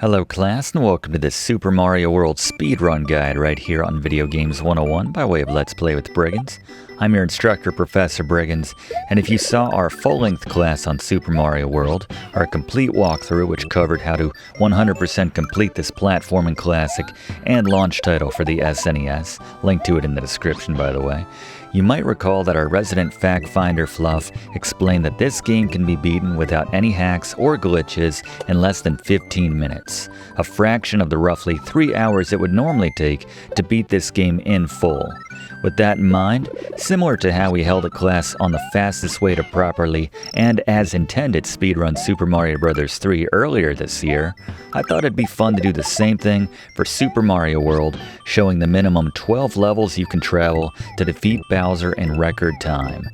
Hello class, and welcome to this Super Mario World speedrun guide right here on Video Games 101 by way of Let's Play with Briggins. I'm your instructor, Professor Briggins, and if you saw our full-length class on Super Mario World, our complete walkthrough which covered how to 100% complete this platforming classic and launch title for the SNES, link to it in the description by the way, you might recall that our resident fact finder Fluff explained that this game can be beaten without any hacks or glitches in less than 15 minutes, a fraction of the roughly 3 hours it would normally take to beat this game in full. With that in mind, similar to how we held a class on the fastest way to properly and as intended speedrun Super Mario Bros. 3 earlier this year, I thought it'd be fun to do the same thing for Super Mario World, showing the minimum 12 levels you can travel to defeat Bowser in record time.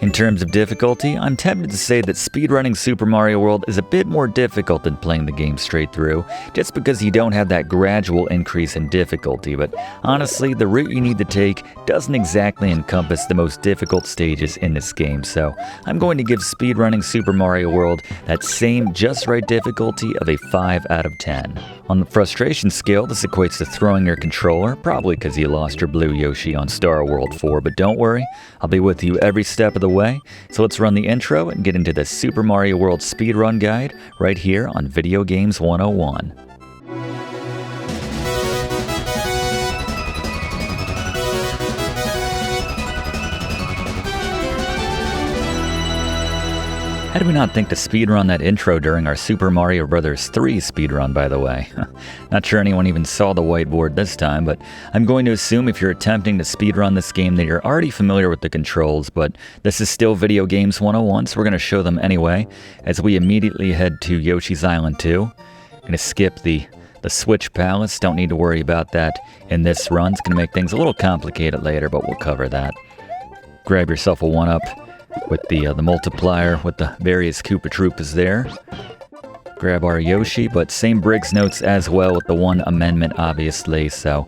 In terms of difficulty, I'm tempted to say that speedrunning Super Mario World is a bit more difficult than playing the game straight through, just because you don't have that gradual increase in difficulty, but honestly, the route you need to take doesn't exactly encompass the most difficult stages in this game, so I'm going to give speedrunning Super Mario World that same just right difficulty of a 5 out of 10. On the frustration scale, this equates to throwing your controller, probably because you lost your blue Yoshi on Star World 4, but don't worry, I'll be with you every step of the way. So let's run the intro and get into the Super Mario World speedrun guide right here on Video Games 101. How did we not think to speedrun that intro during our Super Mario Bros. 3 speedrun, by the way? Not sure anyone even saw the whiteboard this time, but I'm going to assume if you're attempting to speedrun this game that you're already familiar with the controls, but this is still Video Games 101, so we're going to show them anyway, as we immediately head to Yoshi's Island 2. I'm going to skip the Switch Palace, don't need to worry about that in this run. It's going to make things a little complicated later, but we'll cover that. Grab yourself a 1-up. With the multiplier with the various Koopa Troopas there. Grab our Yoshi, but same Briggs notes as well with the one amendment, obviously, so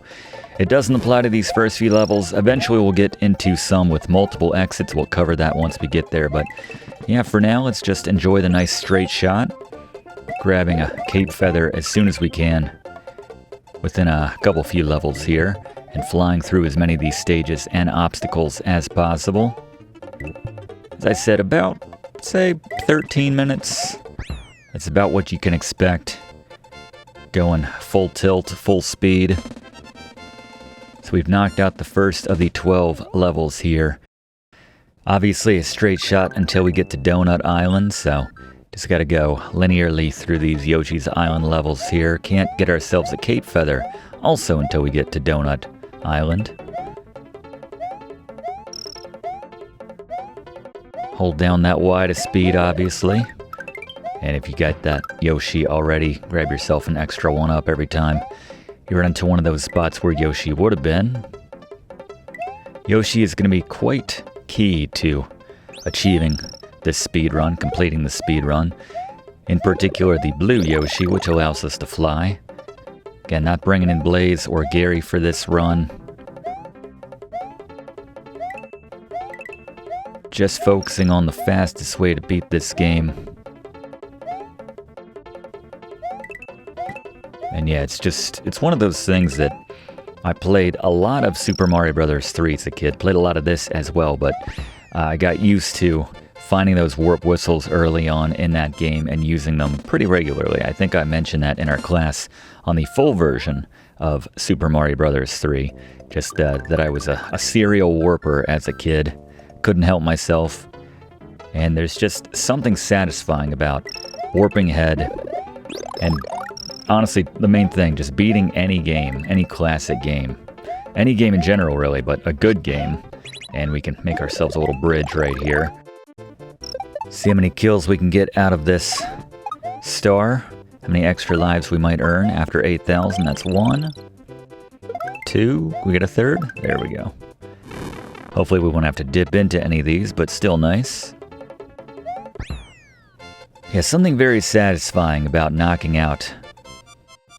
it doesn't apply to these first few levels. Eventually we'll get into some with multiple exits. We'll cover that once we get there, but yeah, for now, let's just enjoy the nice straight shot. Grabbing a cape feather as soon as we can within a couple few levels here, and flying through as many of these stages and obstacles as possible. As I said, about, say, 13 minutes. That's about what you can expect. Going full tilt, full speed. So we've knocked out the first of the 12 levels here. Obviously a straight shot until we get to Donut Island, so just gotta go linearly through these Yoshi's Island levels here. Can't get ourselves a cape feather also until we get to Donut Island. Hold down that Y to speed, obviously. And if you got that Yoshi already, grab yourself an extra 1-up every time you run into one of those spots where Yoshi would have been. Yoshi is going to be quite key to achieving this speedrun, completing the speedrun. In particular, the blue Yoshi, which allows us to fly. Again, not bringing in Blaze or Gary for this run. Just focusing on the fastest way to beat this game. And yeah, it's one of those things that I played a lot of Super Mario Bros. 3 as a kid. Played a lot of this as well, but I got used to finding those warp whistles early on in that game and using them pretty regularly. I think I mentioned that in our class on the full version of Super Mario Bros. 3. Just that I was a serial warper as a kid. Couldn't help myself, and there's just something satisfying about warping ahead, and honestly, the main thing, just beating any game, any classic game, any game in general really, but a good game, and we can make ourselves a little bridge right here. See how many kills we can get out of this star, how many extra lives we might earn after 8,000, that's 1, 2, we get a third, there we go. Hopefully we won't have to dip into any of these, but still nice. Yeah, something very satisfying about knocking out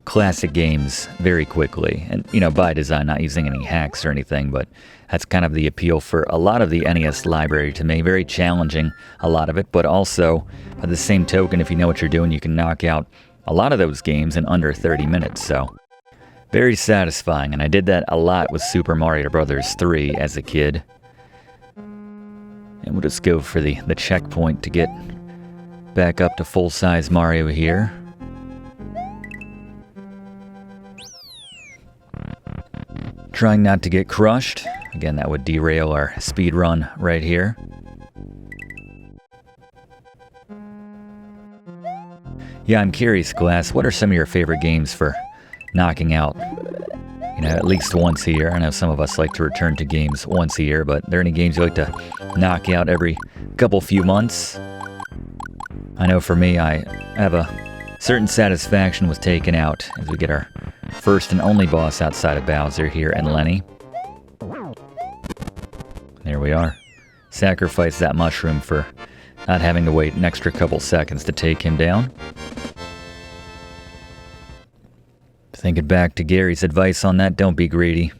classic games very quickly. And, you know, by design, not using any hacks or anything, but that's kind of the appeal for a lot of the NES library to me. Very challenging, a lot of it, but also, by the same token, if you know what you're doing, you can knock out a lot of those games in under 30 minutes, so very satisfying. And I did that a lot with Super Mario Bros. 3 as a kid. And we'll just go for the checkpoint to get back up to full-size Mario here. Trying not to get crushed. Again, that would derail our speed run right here. Yeah, I'm curious, class, what are some of your favorite games for knocking out, at least once a year? I know some of us like to return to games once a year, but are there any games you like to knock out every few months? I know for me, I have a certain satisfaction with taking out as we get our first and only boss outside of Bowser here and Lenny. There we are. Sacrifice that mushroom for not having to wait an extra couple seconds to take him down. Thinking back to Gary's advice on that, don't be greedy.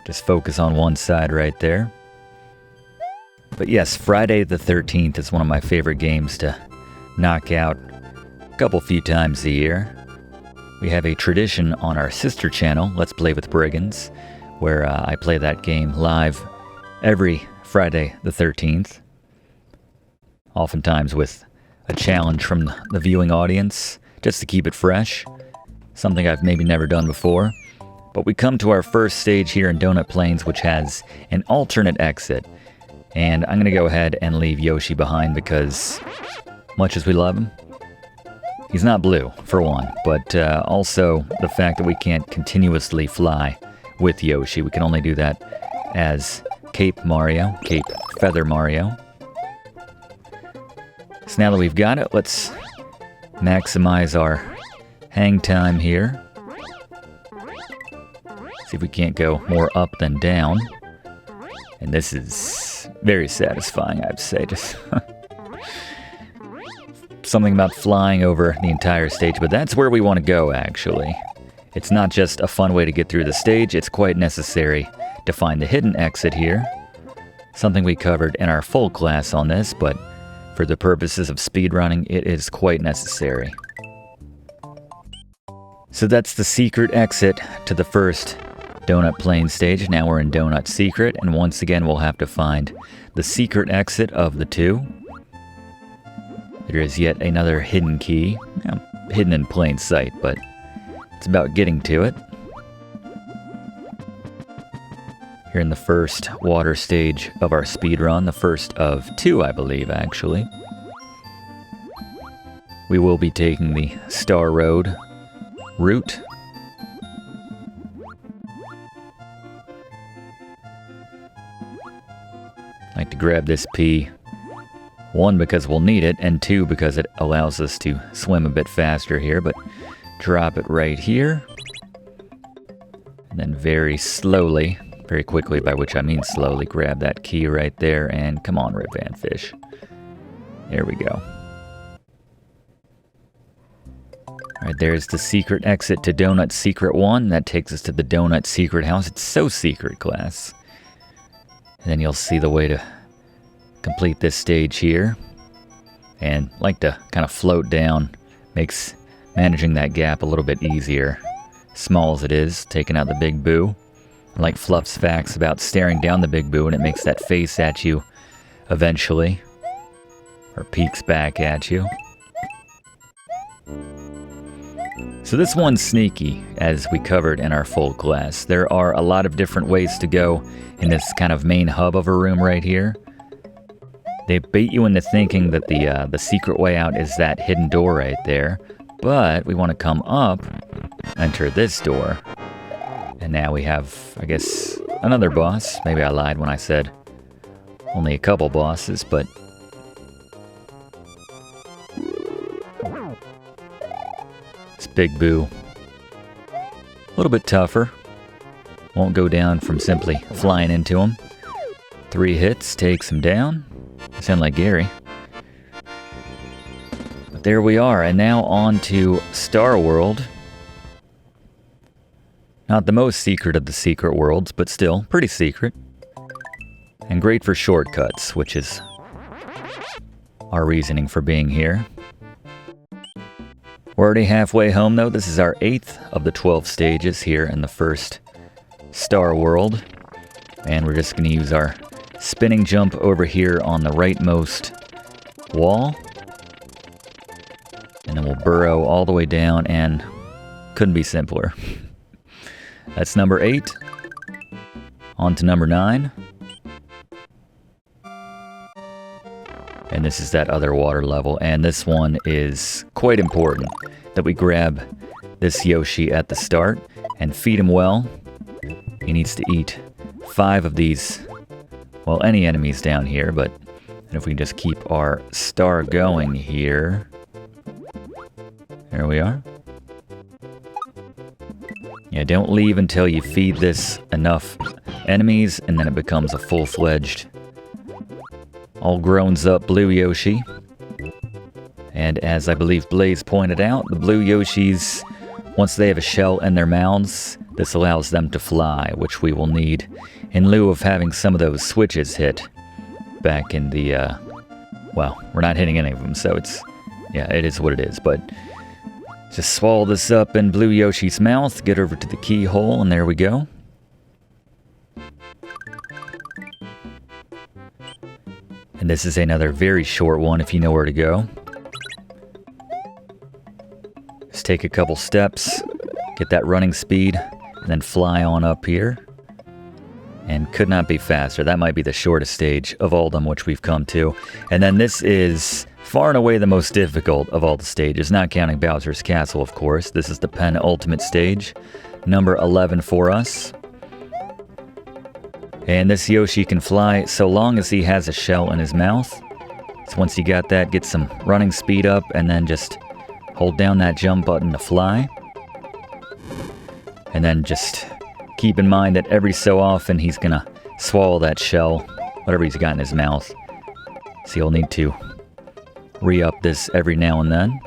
Just focus on one side right there. But yes, Friday the 13th is one of my favorite games to knock out a few times a year. We have a tradition on our sister channel, Let's Play with Brigands, where I play that game live every Friday the 13th. Oftentimes with a challenge from the viewing audience, just to keep it fresh. Something I've maybe never done before. But we come to our first stage here in Donut Plains, which has an alternate exit. And I'm going to go ahead and leave Yoshi behind because, much as we love him, he's not blue, for one. But also the fact that we can't continuously fly with Yoshi. We can only do that as Cape Feather Mario. So now that we've got it, let's maximize our hang time here. See if we can't go more up than down. And this is very satisfying, I'd say. Just something about flying over the entire stage, but that's where we want to go, actually. It's not just a fun way to get through the stage, it's quite necessary to find the hidden exit here. Something we covered in our full class on this, but for the purposes of speedrunning, it is quite necessary. So that's the secret exit to the first Donut Plains stage. Now we're in Donut Secret, and once again we'll have to find the secret exit of the two. There is yet another hidden key, hidden in plain sight, but it's about getting to it. Here in the first water stage of our speedrun, the first of two, I believe, actually. We will be taking the Star Road route. I like to grab this P, one, because we'll need it, and two, because it allows us to swim a bit faster here, but drop it right here. And then very slowly, very quickly, by which I mean slowly, grab that key right there, and come on, Rip Van Fish. There we go. Alright, there's the secret exit to Donut Secret 1. That takes us to the Donut Secret House. It's so secret, class. And then you'll see the way to complete this stage here. And like to kind of float down. Makes managing that gap a little bit easier. Small as it is, taking out the Big Boo. Like Fluff's facts about staring down the Big Boo and it makes that face at you eventually. Or peeks back at you. So this one's sneaky, as we covered in our full class. There are a lot of different ways to go in this kind of main hub of a room right here. They bait you into thinking that the secret way out is that hidden door right there. But we want to come up, enter this door. And now we have, I guess, another boss. Maybe I lied when I said only a couple bosses, but Big Boo. A little bit tougher. Won't go down from simply flying into him. 3 hits takes him down. Sound like Gary. But there we are, and now on to Star World. Not the most secret of the secret worlds, but still pretty secret. And great for shortcuts, which is our reasoning for being here. We're already halfway home though. This is our 8th of the 12 stages here in the first Star World. And we're just going to use our spinning jump over here on the rightmost wall. And then we'll burrow all the way down, and couldn't be simpler. That's number 8. On to number 9. And this is that other water level, and this one is quite important that we grab this Yoshi at the start and feed him well. He needs to eat 5 of these, well, any enemies down here, but if we just keep our star going here. There we are. Yeah, don't leave until you feed this enough enemies, and then it becomes a full-fledged, all grown up blue Yoshi. And as I believe Blaze pointed out, the blue Yoshis, once they have a shell in their mouths, this allows them to fly, which we will need in lieu of having some of those switches hit back in the, well, we're not hitting any of them, so it's, yeah, it is what it is, but just swallow this up in blue Yoshi's mouth, get over to the keyhole, and there we go. And this is another very short one if you know where to go. Just take a couple steps, get that running speed, and then fly on up here. And could not be faster. That might be the shortest stage of all of them which we've come to. And then this is far and away the most difficult of all the stages, not counting Bowser's Castle, of course. This is the penultimate stage, number 11 for us. And this Yoshi can fly so long as he has a shell in his mouth. So once you got that, get some running speed up, and then just hold down that jump button to fly. And then just keep in mind that every so often he's gonna swallow that shell, whatever he's got in his mouth. So you'll need to re-up this every now and then.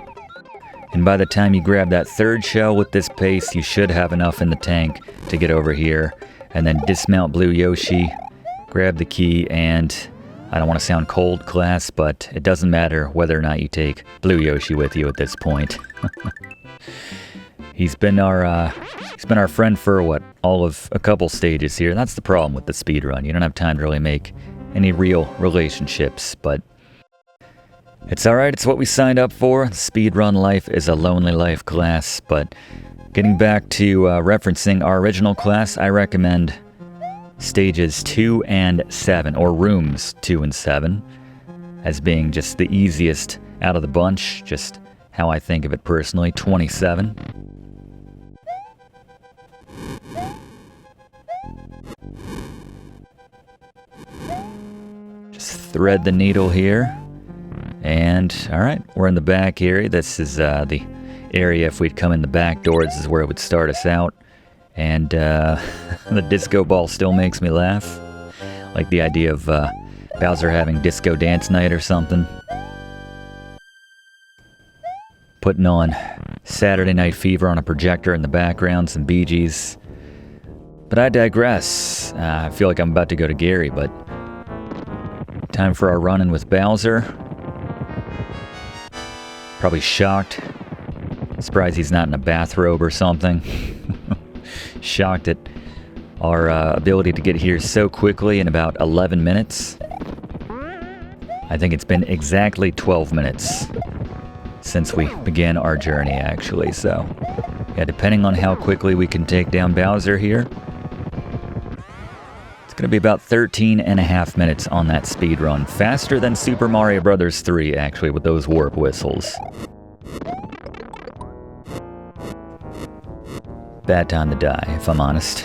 And by the time you grab that 3rd shell with this pace, you should have enough in the tank to get over here. And then dismount blue Yoshi, grab the key, and I don't want to sound cold, class, but it doesn't matter whether or not you take blue Yoshi with you at this point. He's been our friend for what, all of a couple stages here. That's the problem with the speedrun. You don't have time to really make any real relationships, but it's alright, it's what we signed up for. Speedrun life is a lonely life, class, but getting back to referencing our original class, I recommend stages 2 and 7, or rooms 2 and 7, as being just the easiest out of the bunch, just how I think of it personally. 27. Just thread the needle here. And, alright, we're in the back area. This is the area, if we'd come in the back door, this is where it would start us out. And the disco ball still makes me laugh. Like the idea of Bowser having disco dance night or something. Putting on Saturday Night Fever on a projector in the background, some Bee Gees. But I digress. I feel like I'm about to go to Gary, but time for our run-in with Bowser. Probably shocked. Surprised he's not in a bathrobe or something. Shocked at our ability to get here so quickly in about 11 minutes. I think it's been exactly 12 minutes since we began our journey, actually. So, yeah, depending on how quickly we can take down Bowser here, it's going to be about 13 and a half minutes on that speed run. Faster than Super Mario Bros. 3, actually, with those warp whistles. Bad time to die, if I'm honest.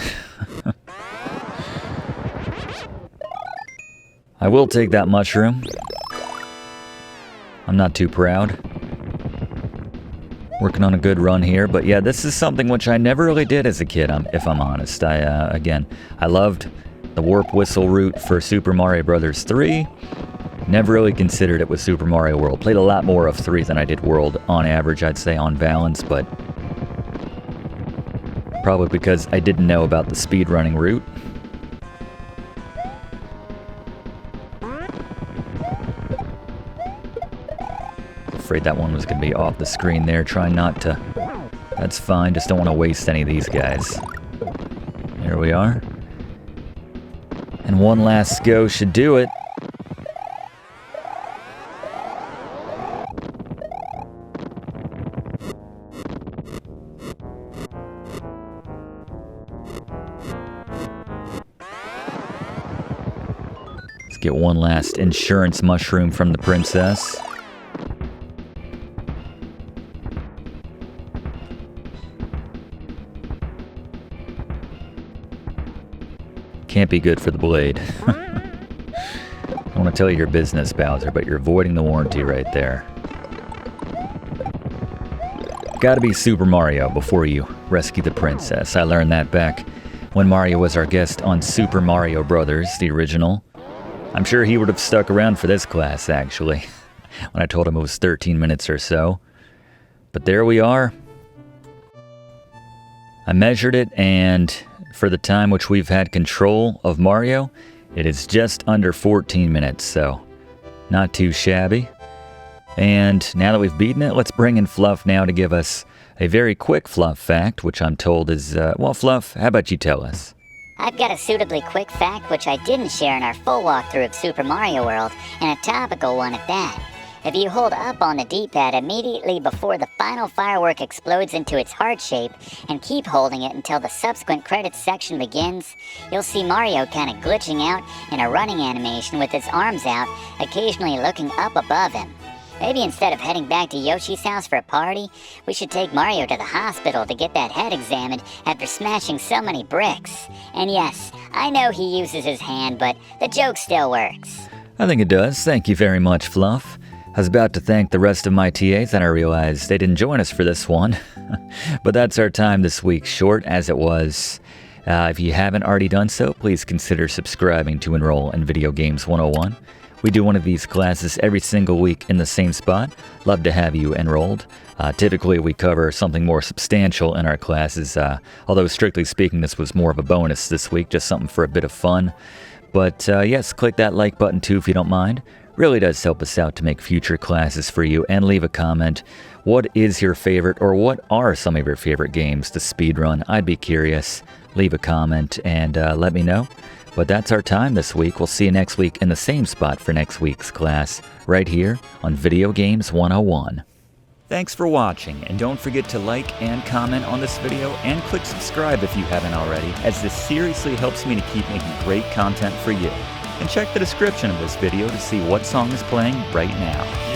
I will take that mushroom. I'm not too proud. Working on a good run here, but yeah, this is something which I never really did as a kid, if I'm honest. Again, I loved the warp whistle route for Super Mario Bros. 3. Never really considered it with Super Mario World. Played a lot more of 3 than I did World on average, I'd say, on balance, but probably because I didn't know about the speedrunning route. afraid that one was going to be off the screen there. Trying not to... That's fine, just don't want to waste any of these guys. There we are. And one last go should do it. Let's get one last insurance mushroom from the princess. Can't be good for the blade. I want to tell you your business, Bowser, but you're avoiding the warranty right there. Gotta be Super Mario before you rescue the princess. I learned that back when Mario was our guest on Super Mario Brothers, the original. I'm sure he would have stuck around for this class, actually, when I told him it was 13 minutes or so. But there we are. I measured it, and for the time which we've had control of Mario, it is just under 14 minutes, so not too shabby. And now that we've beaten it, let's bring in Fluff now to give us a very quick Fluff fact, which I'm told is, well, Fluff, how about you tell us? I've got a suitably quick fact which I didn't share in our full walkthrough of Super Mario World, and a topical one at that. If you hold up on the D-pad immediately before the final firework explodes into its heart shape, and keep holding it until the subsequent credits section begins, you'll see Mario kinda glitching out in a running animation with his arms out, occasionally looking up above him. Maybe instead of heading back to Yoshi's house for a party, we should take Mario to the hospital to get that head examined after smashing so many bricks. And yes, I know he uses his hand, but the joke still works. I think it does. Thank you very much, Fluff. I was about to thank the rest of my TAs, and I realized they didn't join us for this one. But that's our time this week, short as it was. If you haven't already done so, please consider subscribing to enroll in Video Games 101. We do one of these classes every single week in the same spot. Love to have you enrolled. Typically, we cover something more substantial in our classes, although strictly speaking, this was more of a bonus this week, just something for a bit of fun. But yes, click that like button too if you don't mind. Really does help us out to make future classes for you, and leave a comment. What is your favorite, or what are some of your favorite games to speedrun? I'd be curious. Leave a comment and let me know. But that's our time this week. We'll see you next week in the same spot for next week's class, right here on Video Games 101. Thanks for watching, and don't forget to like and comment on this video, and click subscribe if you haven't already, as this seriously helps me to keep making great content for you. And check the description of this video to see what song is playing right now.